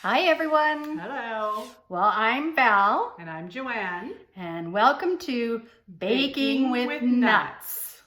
Hi everyone. Hello. Well, I'm Val And I'm Joanne. and welcome to Baking with Nuts.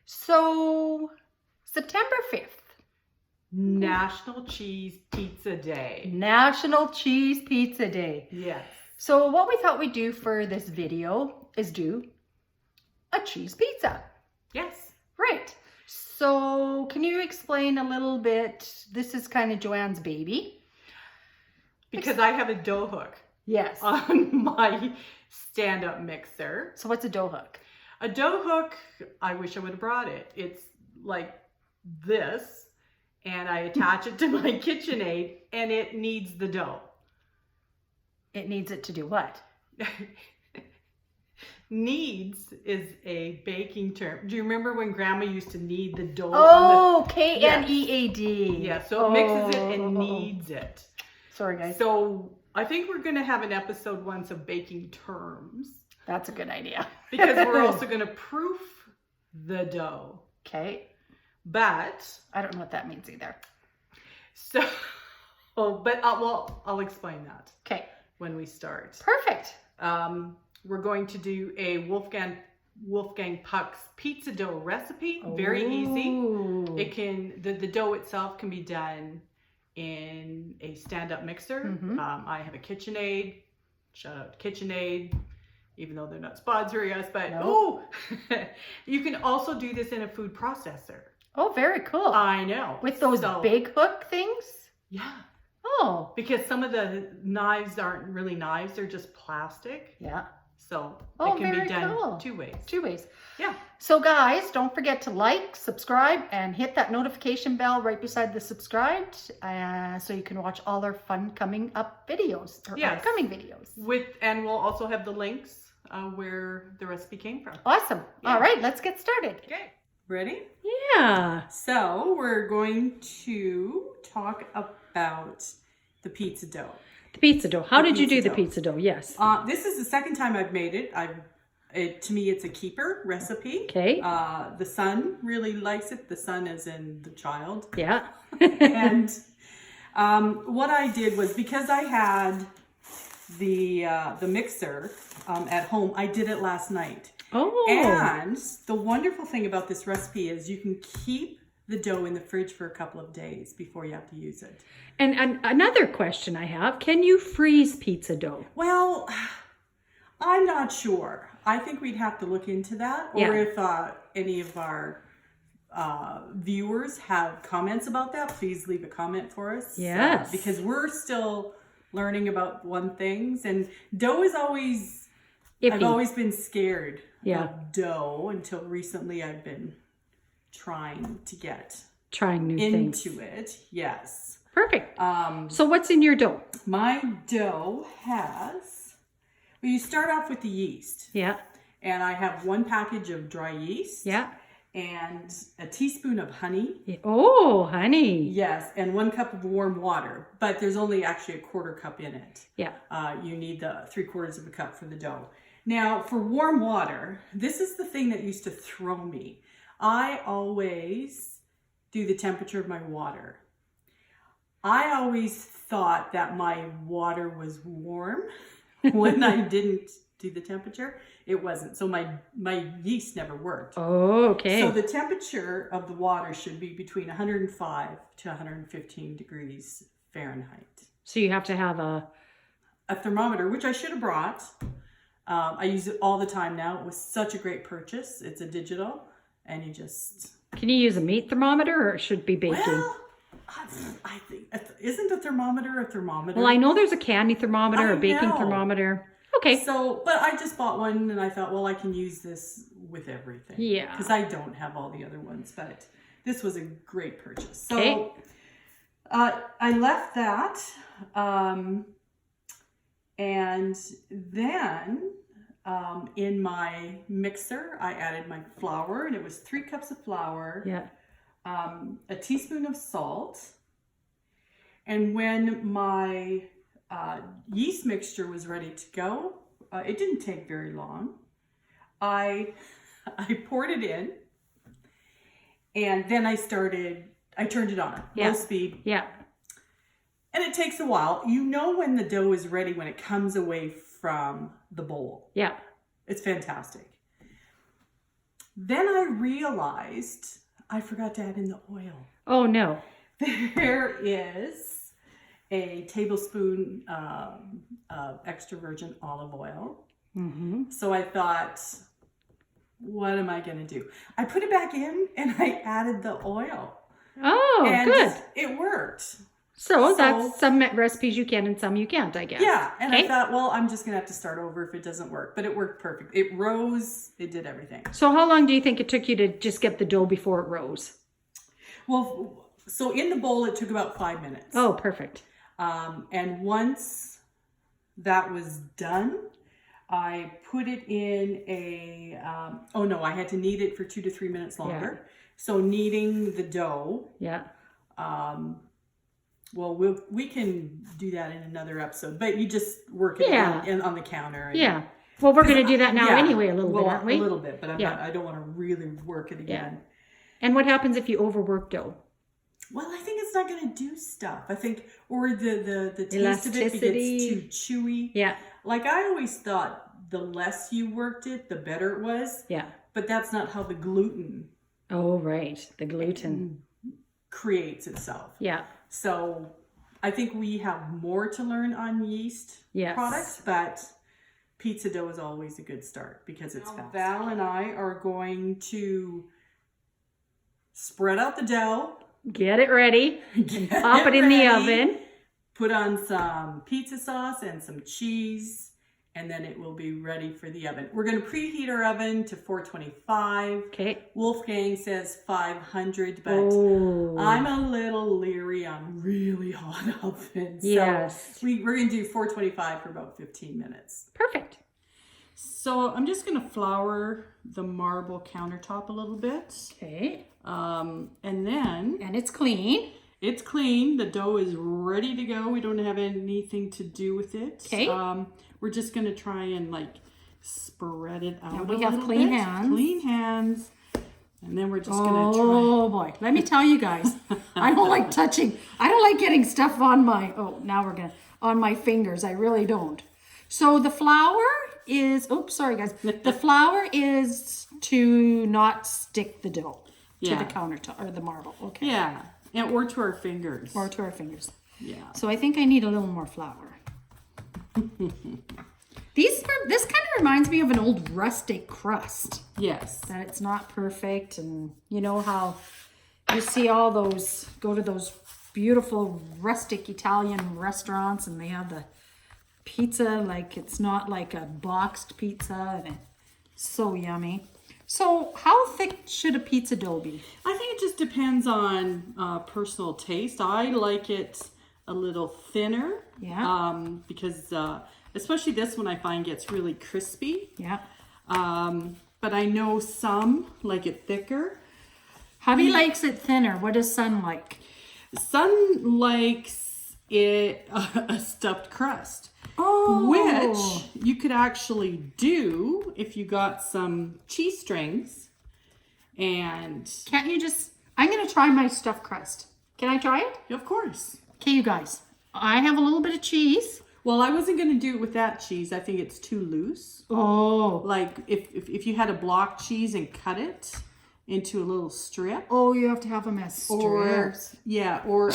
So, September 5th, National Cheese Pizza Day. National Cheese Pizza Day. Yes. So what we thought we'd do for this video is do a cheese pizza. Yes. Right. So can you explain a little bit? This is kind of Joanne's baby. Because I have a dough hook Yes. on my stand-up mixer. So what's a dough hook? A dough hook, I wish I would have brought it. It's like this, and I attach it to my KitchenAid, and it needs the dough. It needs it to do what? Needs is a baking term. Do you remember when Grandma used to knead the dough? Oh, K-N-E-A-D. Yeah, so it mixes it and kneads it. Sorry, guys. So I think we're going to have an episode once of baking terms. That's a good idea. Because we're also going to proof the dough. Okay. But, I don't know what that means either. so, I'll explain that Okay. when we start. Perfect. We're going to do a Wolfgang Puck's pizza dough recipe. Very easy. Ooh. It can, the dough itself can be done in a stand-up mixer. Mhm. I have a KitchenAid. Shout out to KitchenAid, even though they're not sponsoring us, but No. you can also do this in a food processor. Oh, very cool. I know. With those big hook things? Yeah. Oh. Because some of the knives aren't really knives, they're just plastic. Yeah. So Oh, it can very be done cool. two ways. Two ways. Yeah. So guys, don't forget to like, subscribe, and hit that notification bell right beside the subscribed so you can watch all our fun coming up videos or Yes. upcoming videos. And we'll also have the links where the recipe came from. Awesome. Yeah. All right, let's get started. Okay. Ready? Yeah. So we're going to talk about the pizza dough. The pizza dough. How The did you do pizza the dough. pizza dough? Yes. This is the second time I've made it. To me, it's a keeper recipe. Okay. The son really likes it. The son as in the child. Yeah. And what I did was, because I had the mixer at home, I did it last night. Oh. And the wonderful thing about this recipe is you can keep the dough in the fridge for a couple of days before you have to use it. And another question I have, can you freeze pizza dough? Well, I'm not sure. I think we'd have to look into that. Or Yeah. if any of our viewers have comments about that, please leave a comment for us. Yes. Because we're still learning about things. And dough is always, I've Iffy. always been scared Yeah. of dough until recently. I've been trying to get Trying new things. into it. Yes. Perfect. So what's in your dough? My dough has, well, you start off with the yeast. Yeah. And I have 1 package of dry yeast. Yeah. And a teaspoon of honey. Yeah. Oh, honey. Yes. And 1 cup of warm water. But there's only actually a 1/4 cup in it. Yeah. You need the 3/4 of a cup for the dough. Now, for warm water, this is the thing that used to throw me. I always do the temperature of my water. I always thought that my water was warm when I didn't do the temperature. It wasn't. So my yeast never worked. Oh, okay. So the temperature of the water should be between 105 to 115 degrees Fahrenheit. So you have to have a thermometer, which I should have brought. I use it all the time now. It was such a great purchase. It's a digital, and you just... Can you use a meat thermometer, or it should be baking? Well, I think, isn't a thermometer a thermometer? Well, I know there's a candy thermometer, I a baking know. thermometer. Okay. So, but I just bought one, and I thought, well, I can use this with everything. Yeah. Because I don't have all the other ones, but this was a great purchase. So, Okay. I left that, and then in my mixer, I added my flour, and it was 3 cups of flour. Yeah. A teaspoon of salt, and when my yeast mixture was ready to go, it didn't take very long. I poured it in, and then I turned it on, Yeah. low speed, Yeah. And it takes a while. You know when the dough is ready when it comes away from the bowl. Yeah. It's fantastic. Then I realized I forgot to add in the oil. Oh, no. There is a tablespoon of extra virgin olive oil. Mm-hmm. So I thought, what am I going to do? I put it back in and I added the oil. Oh, and good. It worked. So that's some recipes you can and some you can't, I guess. Yeah. And Okay. I thought, well, I'm just going to have to start over if it doesn't work. But it worked perfect. It rose. It did everything. So how long do you think it took you to just get the dough before it rose? Well, so in the bowl, it took about 5 minutes. Oh, perfect. And once that was done, I put it in a, oh no, I had to knead it for 2 to 3 minutes longer. So kneading the dough, Yeah. well, we can do that in another episode, but you just work it on the counter. And, Yeah. Well, we're going to do that now yeah, anyway a little bit, aren't we? A little bit, but I don't want to really work it Yeah. again. And what happens if you overwork dough? Well, I think it's not going to do stuff. I think, or the taste Elasticity. of it gets too chewy. Yeah. Like I always thought the less you worked it, the better it was. Yeah. But that's not how the gluten Oh, right. The gluten. creates itself. Yeah. So I think we have more to learn on yeast Yes. products, but pizza dough is always a good start because it's fast. Val and I are going to spread out the dough. Get it ready. Get Pop it in the ready, oven. Put on some pizza sauce and some cheese, and then it will be ready for the oven. We're going to preheat our oven to 425. Okay. Wolfgang says 500, but Oh. I'm a little leery on really hot ovens. Yes. So we're going to do 425 for about 15 minutes. Perfect. So I'm just going to flour the marble countertop a little bit. Okay. And then And it's clean. it's clean. The dough is ready to go. We don't have anything to do with it. Okay. We're just going to try and like spread it out. And a we have little clean bit. hands. Clean hands. And then we're just going to try. Oh boy. Let me tell you guys. I don't like touching. I don't like getting stuff on my, on my fingers. I really don't. So the flour is, oops, sorry guys. The flour is to not stick the dough to Yeah. the countertop or the marble. Okay. Yeah. Or to our fingers. Or to our fingers. Yeah. So I think I need a little more flour. This kind of reminds me of an old rustic crust. Yes. That it's not perfect, and you know how you see all those, go to those beautiful rustic Italian restaurants and they have the pizza, like it's not like a boxed pizza, and it's so yummy. So how thick should a pizza dough be? I think it just depends on personal taste. I like it a little thinner. Yeah. Because especially this one I find gets really crispy. Yeah. But I know some like it thicker. Hubby likes it thinner. What does Son like? Son likes it a stuffed crust. Oh. Which you could actually do if you got some cheese strings and Can't you just, I'm going to try my stuffed crust. Can I try it? of course. Okay, you guys. I have a little bit of cheese. Well, I wasn't going to do it with that cheese. I think it's too loose. Oh. Like if you had a block cheese and cut it into a little strip. Oh, you have to have them as strips. Or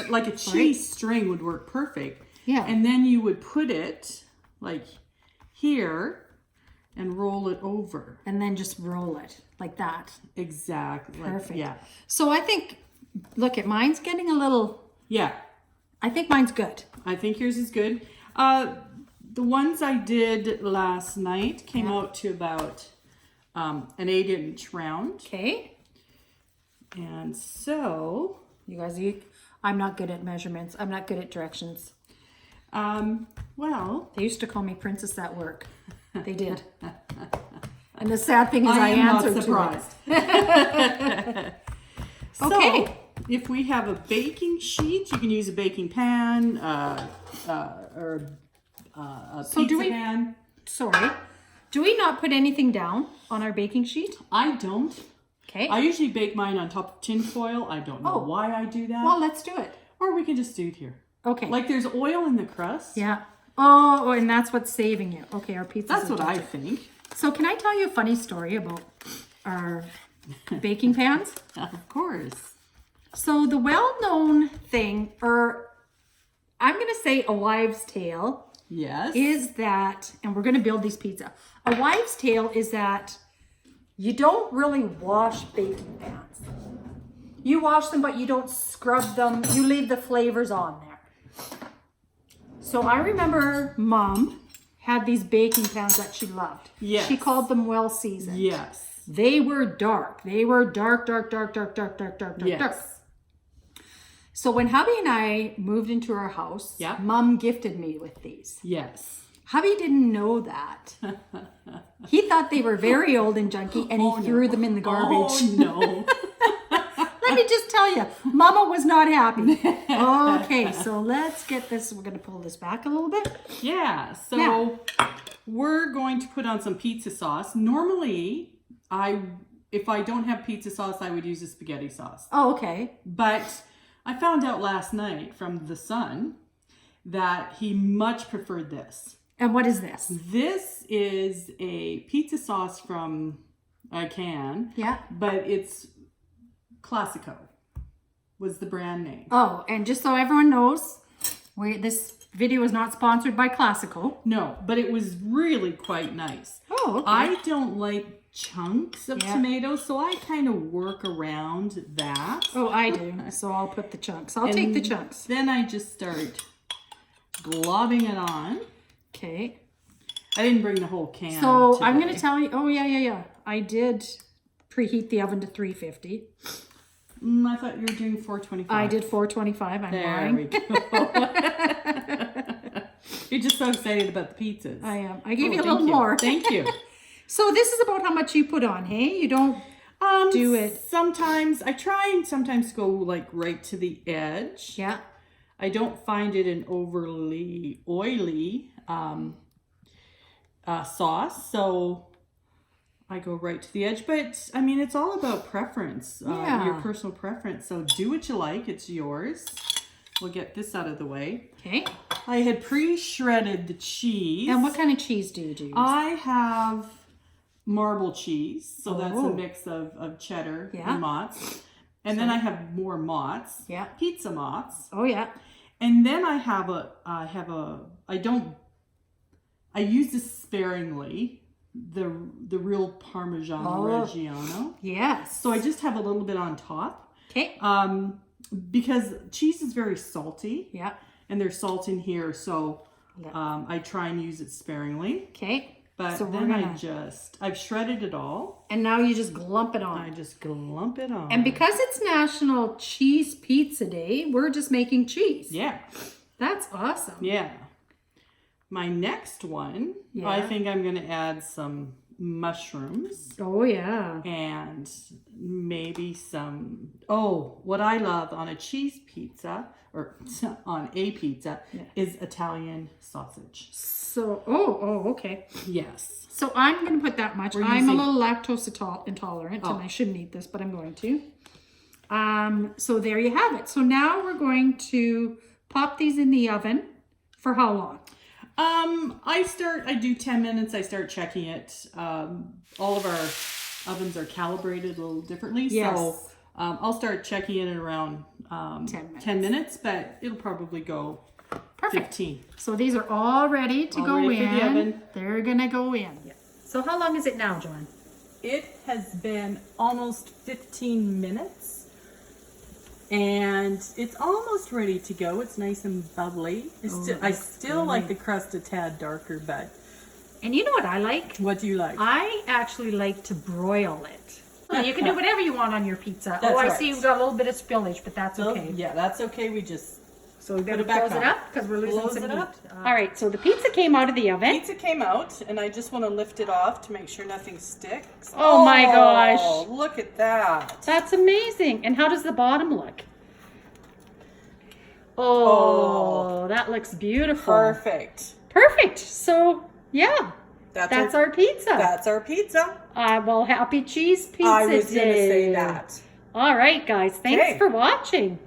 like a cheese string would work perfect. Yeah. And then you would put it like here and roll it over. And then just roll it like that. Exactly. Perfect. Yeah. So I think, look at mine's getting a little, Yeah. I think mine's good. I think yours is good. The ones I did last night came out to about an 8-inch round. Okay. And so, You guys, I'm not good at measurements. I'm not good at directions. well, They used to call me princess at work. They did. And the sad thing is I am not answered surprised. So, Okay. if we have a baking sheet, you can use a baking pan or a So do pizza we- pan. Sorry. Do we not put anything down on our baking sheet? I don't. Okay. I usually bake mine on top of tin foil. I don't know Oh. why I do that. Well, let's do it. Or we can just do it here. Okay. Like there's oil in the crust. Yeah. Oh, and that's what's saving you. Okay, our pizza. That's what I think. So can I tell you a funny story about our baking pans? Of course. So the well-known thing, or I'm going to say a wives' tale, Yes. is that, and we're going to build these pizza. A wives' tale is that you don't really wash baking pans. You wash them, but you don't scrub them. You leave the flavors on there. So I remember Mom had these baking pans that she loved. Yes. She called them well seasoned. Yes. They were dark. They were dark, dark, dark, dark, dark, dark, dark, dark, Yes. dark. So when hubby and I moved into our house, Yeah. Mom gifted me with these. Yes. Hubby didn't know that. He thought they were very old and junky, and he threw them in the garbage. Oh no. Let me just tell you, Mama was not happy. Okay, so let's get this. We're going to pull this back a little bit. Yeah. So we're going to put on some pizza sauce. Normally, if I don't have pizza sauce, I would use a spaghetti sauce. Oh, okay. But I found out last night from the son that he much preferred this. And what is this? This is a pizza sauce from a can. Yeah. But it's Classico was the brand name. Oh, and just so everyone knows, this video is not sponsored by Classical. No, but it was really quite nice. Oh, okay. I don't like chunks of Yeah. tomatoes, so I kind of work around that. Oh, I do. So I'll put the chunks. I'll take the chunks. Then I just start globbing it on. Okay. I didn't bring the whole can. So today. I'm going to tell you. Oh, yeah. I did preheat the oven to 350. I thought you were doing 425. I did 425. I'm There lying. we go. You're just so excited about the pizzas. I am. I gave you a thank little more. Thank you. So this is about how much you put on, hey? You don't do it. Sometimes I try and sometimes go like right to the edge. Yeah. I don't find it an overly oily sauce, so I go right to the edge. But I mean, it's all about preference, your personal preference. So do what you like; it's yours. We'll get this out of the way. Okay. I had pre-shredded the cheese. And what kind of cheese do you do? I have marble cheese, so that's a Oh. mix of cheddar Yeah. and mozz. And then I have more mozz, Yeah. pizza mozz. Oh, yeah. And then I use this sparingly, the real Parmigiano Reggiano. Yes. So I just have a little bit on top. Okay. Because cheese is very salty. Yeah. And there's salt in here, so I try and use it sparingly. Okay. But So then we're I've shredded it all. And now you just glump it I on. just glump it on. And because it's National Cheese Pizza Day, we're just making cheese. Yeah. That's awesome. Yeah. My next one, Yeah. I think I'm going to add some mushrooms Oh, yeah. and maybe what I love on a cheese pizza or on a pizza is Italian sausage. So, okay. Yes. So I'm going to put that much. We're I'm a using- little lactose intolerant and I shouldn't eat this, but I'm going to. So there you have it. So now we're going to pop these in the oven for how long? I do 10 minutes. I start checking it. All of our ovens are calibrated a little differently. Yes. So I'll start checking it in around 10 minutes, but it'll probably go Perfect. 15. So these are all ready to All go ready in. for the oven. They're going to go in. So how long is it now, John? It has been almost 15 minutes. And it's almost ready to go. It's nice and bubbly. I still like the crust a tad darker, but And you know what I like? what do you like? I actually like to broil it. Well, you can do whatever you want on your pizza. That's I right. see you've got a little bit of spillage, but that's So, okay. yeah, that's okay. We just So we're going Put to it back close it on. up because we're losing Close some it heat. up. All right, so the pizza came out of the oven. Pizza came out, and I just want to lift it off to make sure nothing sticks. Oh my gosh. Look at that. That's amazing. And how does the bottom look? Oh, that looks beautiful. Perfect. Perfect. So, yeah, That's that's our pizza. That's our pizza. Well, happy cheese pizza I was going to say day. that. All right, guys. Thanks Okay. for watching.